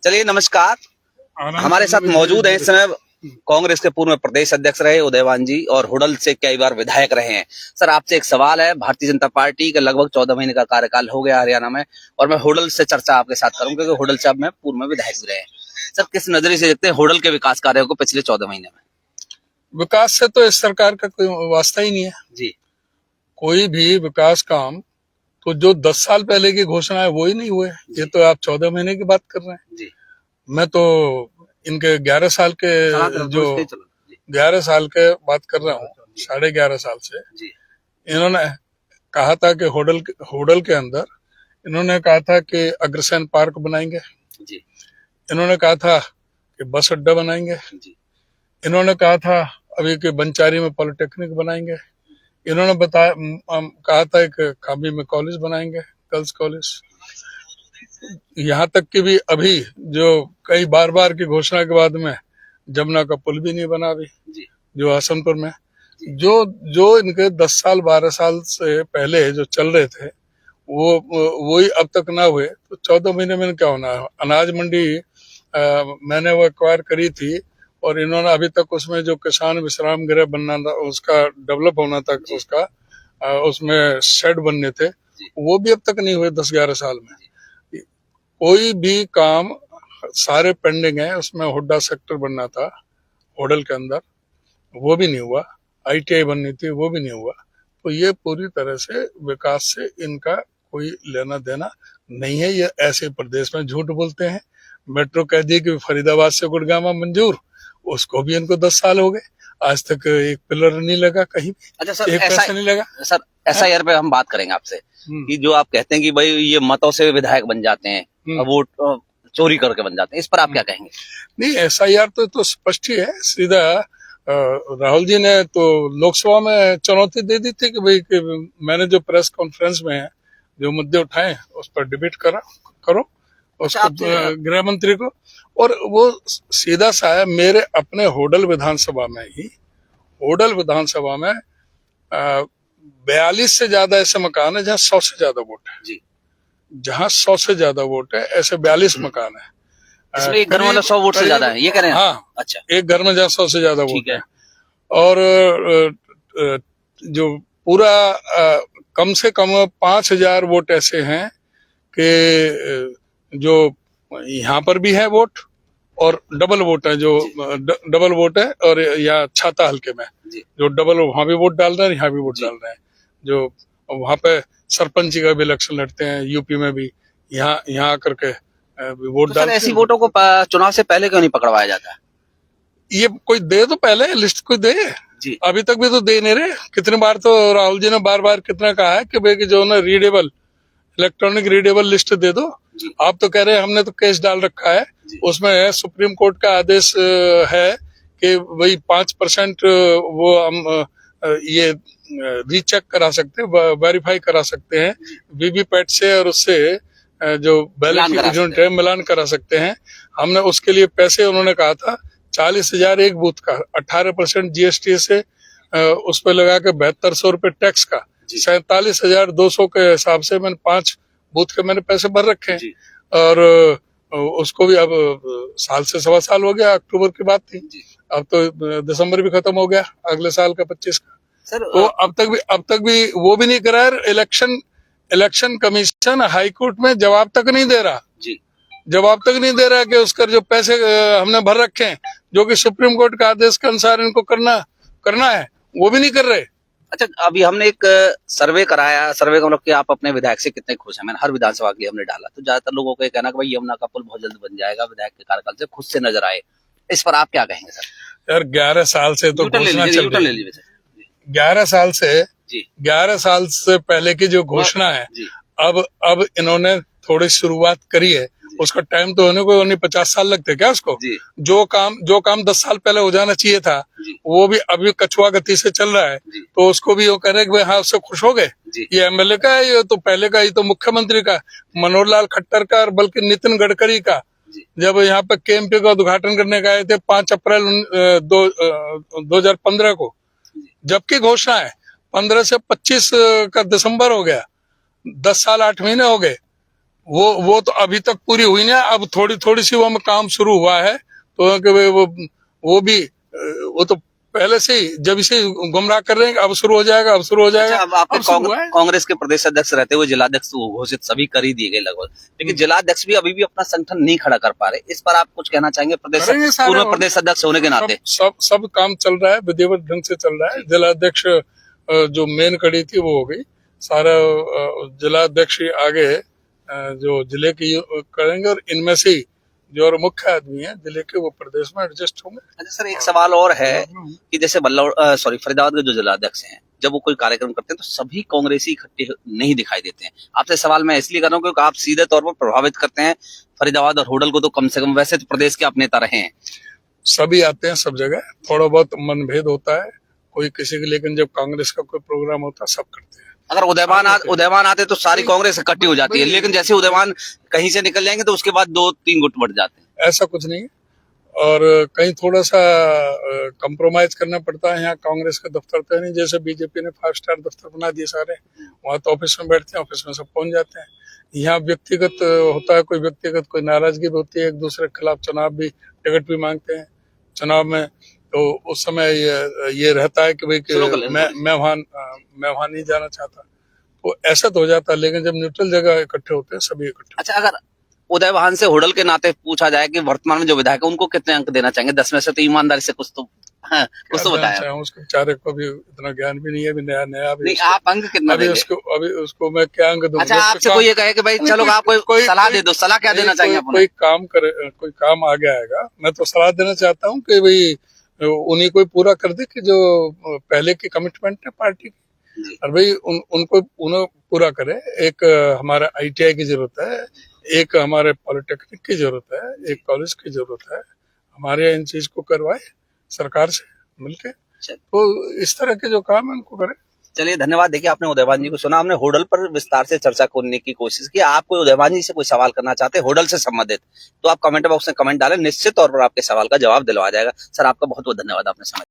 चलिए नमस्कार। हमारे साथ मौजूद हैं इस समय कांग्रेस के पूर्व प्रदेश अध्यक्ष रहे उदयवान जी और हुडल से कई बार विधायक रहे हैं। सर आपसे एक सवाल है, भारतीय जनता पार्टी का लगभग 14 महीने का कार्यकाल हो गया हरियाणा में और मैं हुडल से चर्चा आपके साथ करूं क्योंकि हुडल से अब मैं पूर्व में विधायक भी रहे हैं। सर किस नजरिए से देखते हैं हुडल के विकास कार्यों को पिछले 14 महीने में? विकास से तो इस सरकार का कोई वास्ता ही नहीं है जी। कोई भी विकास काम तो जो 10 साल पहले की घोषणा है वो ही नहीं हुए। ये तो आप 14 महीने की बात कर रहे हैं। जी। मैं तो इनके 11 साल के जो 11 साल के बात कर रहा हूँ, 11.5 साल से जी। इन्होंने कहा था कि होडल के अंदर इन्होंने कहा था कि अग्रसेन पार्क बनाएंगे जी। इन्होंने कहा था कि बस अड्डा बनाएंगे जी। इन्होंने कहा था अभी कि बंचारी में पॉलिटेक्निक बनाएंगे इन्होंने कहा था एक काबी में कॉलेज बनाएंगे, गर्ल्स कॉलेज। यहाँ तक कि भी अभी जो कई बार की घोषणा के बाद में जमुना का पुल भी नहीं बना अभी जो हसनपुर में जो इनके 10 साल 12 साल से पहले जो चल रहे थे वो ही अब तक ना हुए तो 14 महीने में क्या होना है। अनाज मंडी मैंने वो एक्वायर करी थी और इन्होंने अभी तक उसमें जो किसान विश्राम गृह बनना था उसका डेवलप होना था उसका उसमें शेड बनने थे वो भी अब तक नहीं हुए 10-11 साल में। कोई भी काम सारे पेंडिंग है। उसमें हुड्डा सेक्टर बनना था होडल के अंदर वो भी नहीं हुआ, ITI बननी थी वो भी नहीं हुआ। तो ये पूरी तरह से विकास से इनका कोई लेना देना नहीं है। ये ऐसे प्रदेश में झूठ बोलते हैं। मेट्रो कह दी कि फरीदाबाद से गुड़गांव मंजूर, उसको भी इनको 10 साल हो गए, आज तक एक पिलर नहीं लगा कहीं भी। अच्छा सर, एक पैसा नहीं लगा। सर SIR पे हम बात करेंगे आपसे कि जो आप कहते हैं कि भाई ये मतों से विधायक बन जाते हैं, वोट चोरी करके बन जाते हैं, इस पर आप क्या कहेंगे? नहीं, SIR तो स्पष्ट ही है। सीधा राहुल जी ने तो लोकसभा में चुनौती दे दी थी कि भाई कि मैंने जो प्रेस कॉन्फ्रेंस में जो मुद्दे उठाए उस पर डिबेट करो उसको गृह मंत्री को। और वो सीधा सा है। मेरे अपने होडल विधानसभा में 42 से ज्यादा ऐसे मकान है जहाँ 100 से ज्यादा वोट है जी। जहाँ 100 से ज्यादा वोट है ऐसे 42 मकान है। इसमें एक घर में 100 वोट से ज्यादा है, ये कह रहे हैं? हाँ, अच्छा। एक घर में जहाँ 100 से ज्यादा वोट है। और जो पूरा कम से कम 5,000 वोट ऐसे हैं कि जो यहाँ पर भी है वोट और डबल वोट है, जो डबल वोट है। और यहाँ छाता हल्के में जो डबल वहां भी वोट डाल रहे हैं, यहाँ भी वोट डाल रहे हैं। जो वहां पे सरपंच का भी इलेक्शन लड़ते हैं, यूपी में भी यहाँ आकर के वोट डालते हैं। ऐसी वोटों को चुनाव से पहले क्यों नहीं पकड़वाया जाता? ये कोई दे तो पहले लिस्ट कोई दे जी। अभी तक भी तो दे नहीं रहे। कितने बार तो राहुल जी ने बार कितना कहा है कि भाई जो ना रीडेबल इलेक्ट्रॉनिक रीडेबल लिस्ट दे दो। आप तो कह रहे हैं हमने तो केस डाल रखा है, उसमें सुप्रीम कोर्ट का आदेश है कि भाई 5% वो हम ये रीचेक करा सकते हैं, वेरीफाई करा सकते हैं वीवीपैट से और उससे जो बैलेट यूनिट है मिलान करा सकते हैं। हमने उसके लिए पैसे उन्होंने कहा था 40,000 एक बूथ का, 18% GST से उस पर लगा के 7200 रुपए टैक्स का, 47,200 के हिसाब से मैंने 5 बूथ के मैंने पैसे भर रखे हैं। और उसको भी अब साल से 1.25 साल हो गया, अक्टूबर की बात थी, अब तो दिसंबर भी खत्म हो गया अगले साल का 25 का। तो अब तक भी वो भी नहीं कराया। इलेक्शन कमीशन हाई कोर्ट में जवाब तक नहीं दे रहा कि उसका जो पैसे हमने भर रखे हैं जो कि सुप्रीम कोर्ट का आदेश के अनुसार इनको करना है, वो भी नहीं कर रहे। अच्छा, अभी हमने एक सर्वे कराया, सर्वे का मतलब कि आप अपने विधायक से कितने खुश हैं। मैंने हर विधानसभा के लिए हमने डाला तो ज्यादातर लोगों को ये कहना कि भाई यमुना का पुल बहुत जल्द बन जाएगा, विधायक के कार्यकाल से खुद से नजर आए। इस पर आप क्या कहेंगे सर? यार 11 साल से तो घोषणा चल रही है। 11 साल से पहले की जो घोषणा है, अब इन्होंने थोड़ी शुरुआत करी है। उसका टाइम तो होने को 50 साल लगते क्या उसको? जो काम 10 साल पहले हो जाना चाहिए था वो भी अभी कछुआ गति से चल रहा है। तो उसको भी वो कह रहे हैं कि हाँ उससे खुश हो गए। ये MLA का है, ये तो पहले का, ये तो मुख्यमंत्री का, मनोहर लाल खट्टर का और बल्कि नितिन गडकरी का जब यहाँ पे KMP का उद्घाटन करने का आए थे 5 अप्रैल 2015 को, जबकि घोषणा है 15 से 25 का दिसंबर हो गया, 10 साल 8 महीने हो गए। वो तो अभी तक पूरी हुई नहीं, अब थोड़ी थोड़ी सी वो में काम शुरू हुआ है। तो कि वो भी वो तो पहले से ही जब इसे गुमराह कर रहे हैं, अब शुरू हो जाएगा, अब शुरू हो जाएगा। अच्छा, अब आपने अब शुरू हुआ है। कांग्रेस के प्रदेश अध्यक्ष रहते हुए जिलाध्यक्ष घोषित सभी कर ही दिए गए लगभग, लेकिन जिलाध्यक्ष भी अभी भी अपना संगठन नहीं खड़ा कर पा रहे। इस पर आप कुछ कहना चाहेंगे करेंगे सारे पूर्व प्रदेश अध्यक्ष होने के नाते? सब काम चल रहा है, विधिवत ढंग से चल रहा है। जिलाध्यक्ष जो मेन कड़ी थी वो हो गई, सारा जिलाध्यक्ष ही आगे जो जिले की करेंगे, और इनमें से जो और मुख्य आदमी है जिले के वो प्रदेश में एडजस्ट होंगे। अच्छा सर, एक सवाल और है कि जैसे फरीदाबाद के जो जिलाध्यक्ष हैं, जब वो कोई कार्यक्रम करते हैं तो सभी कांग्रेसी इकट्ठे नहीं दिखाई देते हैं। आपसे सवाल मैं इसलिए कर रहा हूँ क्योंकि आप सीधे तौर पर प्रभावित करते हैं फरीदाबाद और होडल को, तो कम से कम वैसे तो प्रदेश के आप नेता रहे हैं। सभी आते हैं सब जगह, थोड़ा बहुत मनभेद होता है कोई किसी के, लेकिन जब कांग्रेस का कोई प्रोग्राम होता है सब करते हैं। अगर उदयमान आते तो सारी कांग्रेस इकट्ठी हो जाती है, लेकिन जैसे उदयमान कहीं से निकल जाएंगे तो उसके बाद 2-3 गुट बढ़ जाते हैं। ऐसा कुछ नहीं है, और कहीं थोड़ा सा कंप्रोमाइज करना पड़ता है। यहाँ कांग्रेस का दफ्तर तो नहीं, जैसे बीजेपी ने 5 स्टार दफ्तर बना दिए सारे, वहाँ तो ऑफिस में बैठते हैं, ऑफिस में सब पहुंच जाते हैं। यहाँ व्यक्तिगत होता है, कोई व्यक्तिगत कोई नाराजगी भी होती है, एक दूसरे के खिलाफ चुनाव भी, टिकट भी मांगते हैं चुनाव में, तो उस समय ये रहता है कि भाई मैं वहां नहीं जाना चाहता, तो ऐसा तो हो जाता है। लेकिन जब न्यूट्रल जगह इकट्ठे होते हैं सभी इकट्ठे। अच्छा, अगर उदयवान से होडल के नाते पूछा जाए कि वर्तमान में जो विधायक है उनको कितने अंक देना चाहेंगे 10 में से, तो ईमानदारी से कुछ तो बताया। उसके बेचारे को भी इतना ज्ञान भी नहीं है, अभी नया नहीं, आप अंक कितना देंगे? अभी उसको मैं क्या अंक दूंगा? अच्छा, आपसे कोई ये कहे कि भाई चलो आप कोई सलाह दे दो, सलाह क्या देना चाहेंगे? कोई काम करे, कोई काम आगे आएगा, मैं तो सलाह देना चाहता हूँ कि भाई उन्हीं को पूरा कर दे कि जो पहले की कमिटमेंट है पार्टी की, और भाई उनको उन्हें पूरा करे। एक हमारा ITI की जरूरत है, एक हमारे पॉलिटेक्निक की जरूरत है, एक कॉलेज की जरूरत है, हमारे इन चीज को करवाए सरकार से मिलके। तो इस तरह के जो काम है उनको करे। चलिए, धन्यवाद। देखिए, आपने उदयवान जी को सुना, हमने होडल पर विस्तार से चर्चा करने की कोशिश की। आप कोई उदयवान जी से कोई सवाल करना चाहते हैं होडल से संबंधित, तो आप कमेंट बॉक्स में कमेंट डालें, निश्चित तौर पर आपके सवाल का जवाब दिलवाया जाएगा। सर, आपका बहुत बहुत धन्यवाद, आपने समय